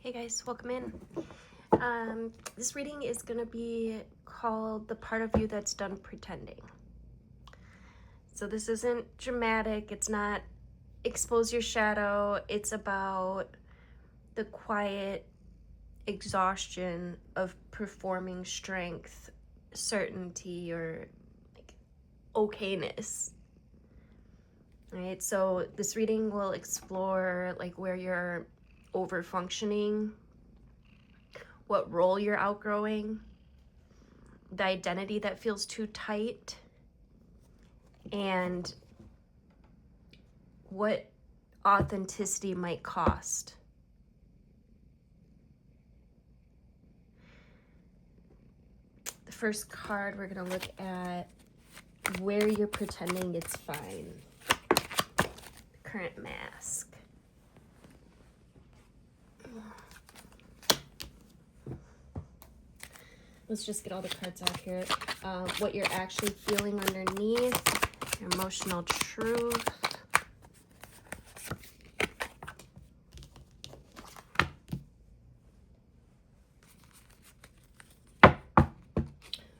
Hey guys, welcome in. This reading is going to be called The Part of You That's Done Pretending. So this isn't dramatic, it's not expose your shadow, it's about the quiet exhaustion of performing strength, certainty, or like okayness. Right? So this reading will explore like where you're over functioning, what role you're outgrowing, the identity that feels too tight, and what authenticity might cost. The first card, we're going to look at where you're pretending it's fine. The current mask. Let's just get all the cards out here. What you're actually feeling underneath, your emotional truth.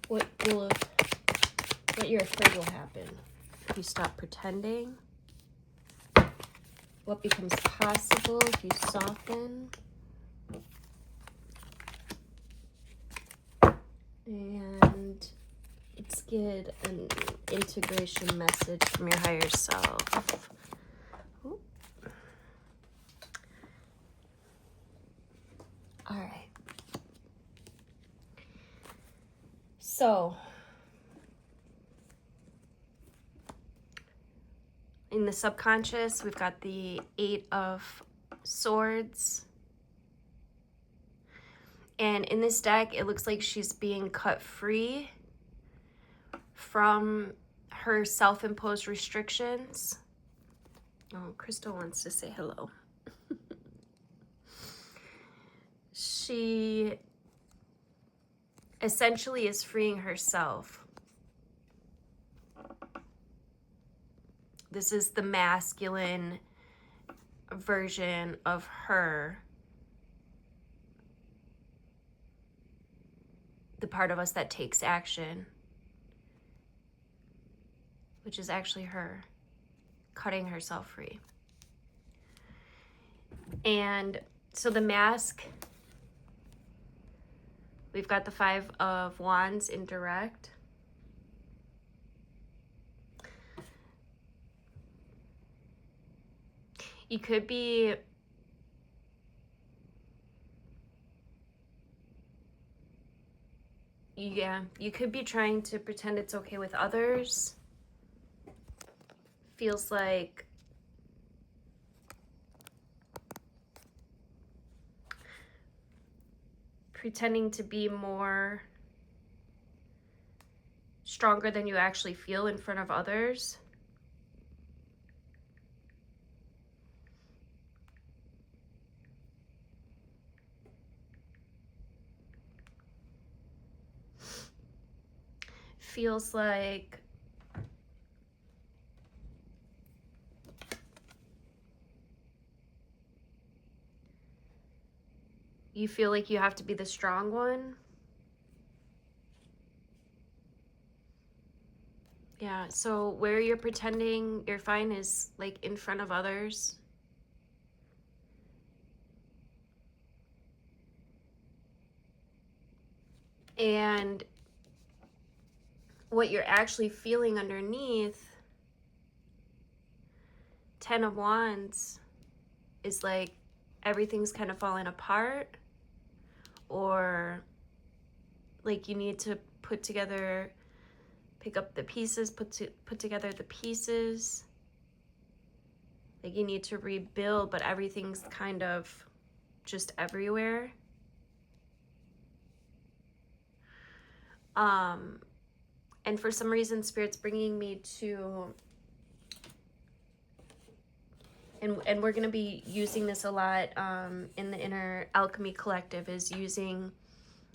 What you're afraid will happen if you stop pretending. What becomes possible if you soften. And let's get an integration message from your higher self. Ooh. All right. So, in the subconscious, we've got the 8 of Swords. And in this deck, it looks like she's being cut free from her self-imposed restrictions. Oh, Crystal wants to say hello. She essentially is freeing herself. This is the masculine version of her. The part of us that takes action, which is actually her cutting herself free. And so the mask, we've got the 5 of Wands in direct. You could be you could be trying to pretend it's okay with others. Feels like pretending to be more stronger than you actually feel in front of others. Feels like you feel like you have to be the strong one. Yeah, so where you're pretending you're fine is like in front of others. And what you're actually feeling underneath, 10 of Wands, is like everything's kind of falling apart, or like you need to pick up the pieces, put together the pieces. Like you need to rebuild, but everything's kind of just everywhere. And for some reason, Spirit's bringing me to, and we're going to be using this a lot in the Inner Alchemy Collective, is using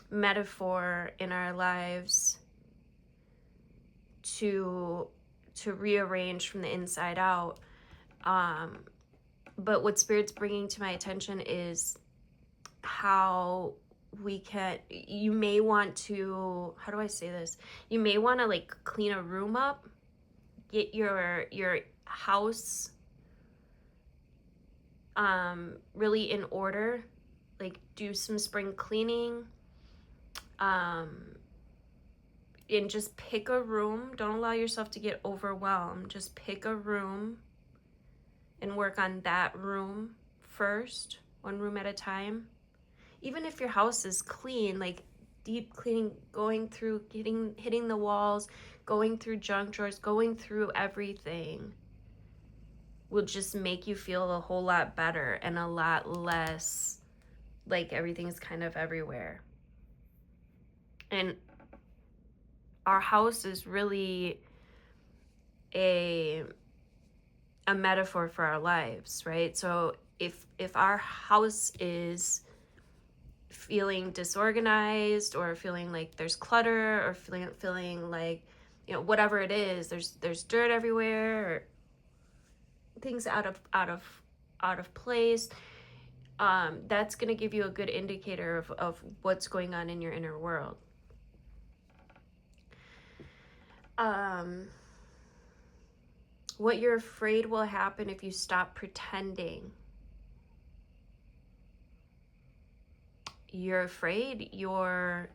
metaphor in our lives to rearrange from the inside out. But what Spirit's bringing to my attention is how we can, you may want to, how do I say this? You may want to like clean a room up, get your house really in order, like do some spring cleaning, and just pick a room. Don't allow yourself to get overwhelmed. Just pick a room and work on that room first, one room at a time. Even if your house is clean, like deep cleaning, going through, hitting the walls, going through junk drawers, going through everything will just make you feel a whole lot better and a lot less like everything's kind of everywhere. And our house is really a metaphor for our lives, right? So if our house is feeling disorganized, or feeling like there's clutter, or feeling like, you know, whatever it is, there's dirt everywhere, or things out of place, that's going to give you a good indicator of what's going on in your inner world. What you're afraid will happen if you stop pretending. You're afraid your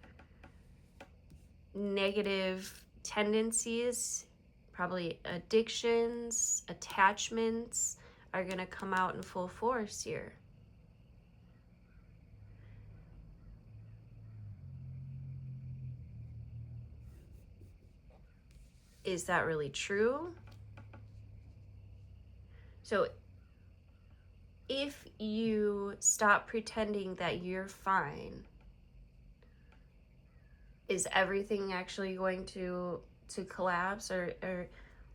negative tendencies, probably addictions, attachments, are going to come out in full force here. Is that really true? So if you stop pretending that you're fine, is everything actually going to collapse,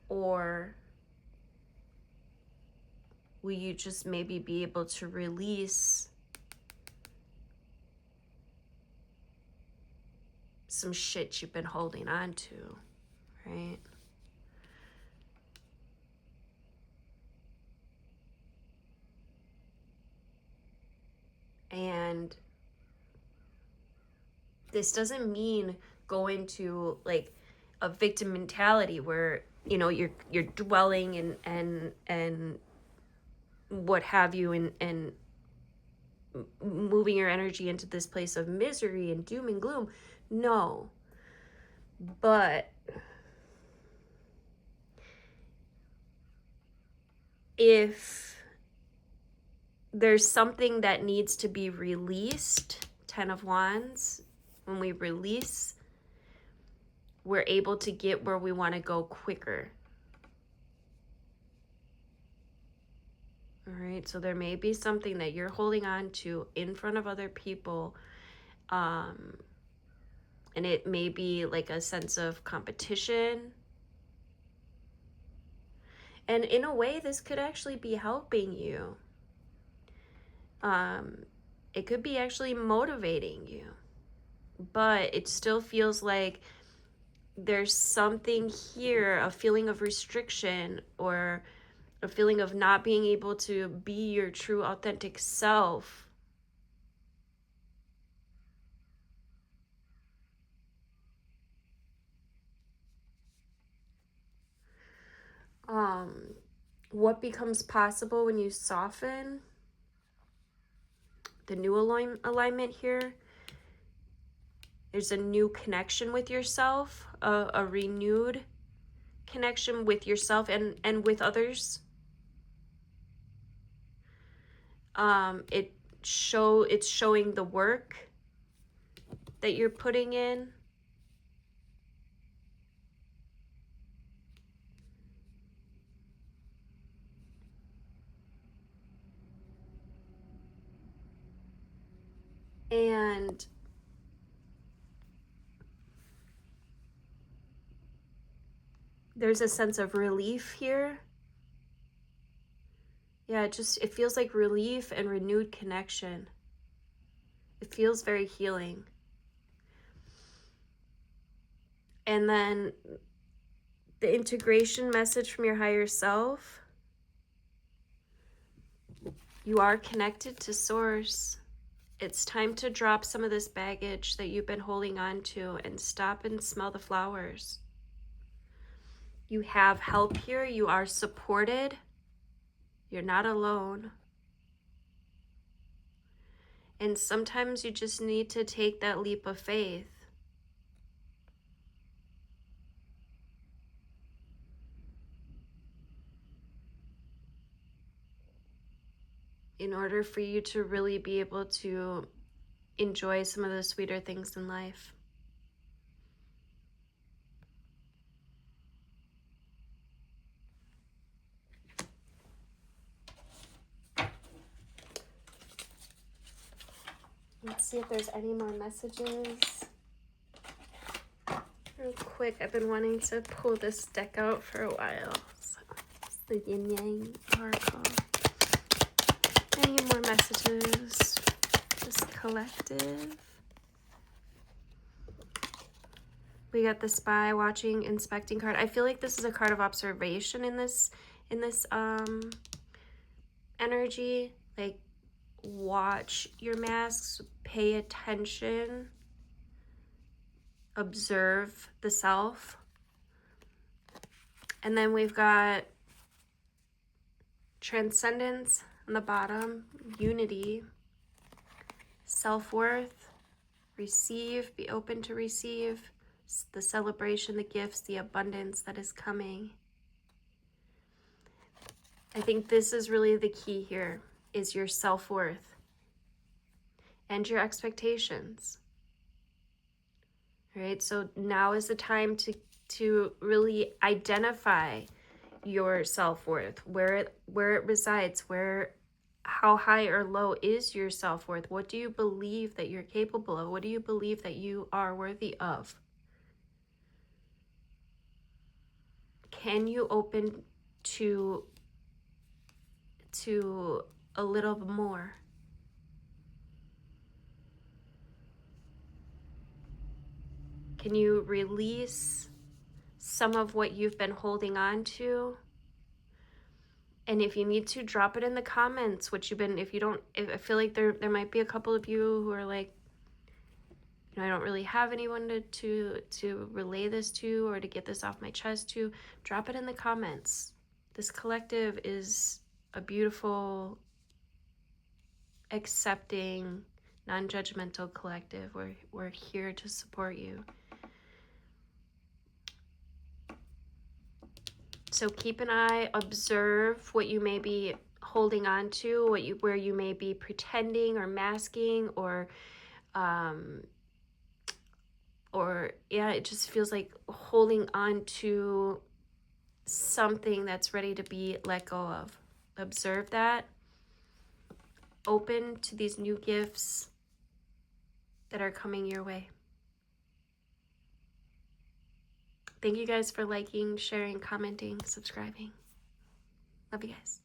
or will you just maybe be able to release some shit you've been holding on to, right? And this doesn't mean go into like a victim mentality where, you know, you're dwelling and what have you, and moving your energy into this place of misery and doom and gloom. No. But if there's something that needs to be released, 10 of Wands, when we release, we're able to get where we want to go quicker. All right, so there may be something that you're holding on to in front of other people, and it may be like a sense of competition. And in a way, this could actually be helping you. It could be actually motivating you, but it still feels like there's something here, a feeling of restriction, or a feeling of not being able to be your true authentic self. What becomes possible when you soften? The new alignment here. There's a new connection with yourself, a renewed connection with yourself and with others. It's showing the work that you're putting in. And there's a sense of relief here. Yeah, it feels like relief and renewed connection. It feels very healing. And then the integration message from your higher self. You are connected to Source. It's time to drop some of this baggage that you've been holding on to and stop and smell the flowers. You have help here. You are supported. You're not alone. And sometimes you just need to take that leap of faith. In order for you to really be able to enjoy some of the sweeter things in life. Let's see if there's any more messages. Real quick, I've been wanting to pull this deck out for a while. So it's the Yin Yang Oracle. Any more messages? This collective. We got the spy, watching, inspecting card. I feel like this is a card of observation in this energy. Like, watch your masks, pay attention, observe the self. And then we've got transcendence on the bottom, unity, self-worth, receive, be open to receive, the celebration, the gifts, the abundance that is coming. I think this is really the key here, is your self-worth and your expectations. All right, so now is the time to really identify your self-worth, where it resides, how high or low is your self-worth? What do you believe that you're capable of? What do you believe that you are worthy of? Can you open to a little more? Can you release some of what you've been holding on to? And if you need to, drop it in the comments, what you've been, if I feel like there might be a couple of you who are like, I don't really have anyone to relay this to or to get this off my chest to. Drop it in the comments. This collective is a beautiful, accepting, non-judgmental collective. We're here to support you. So keep an eye, observe what you may be holding on to, where you may be pretending or masking, or yeah, it just feels like holding on to something that's ready to be let go of. Observe that. Open to these new gifts that are coming your way. Thank you guys for liking, sharing, commenting, subscribing. Love you guys.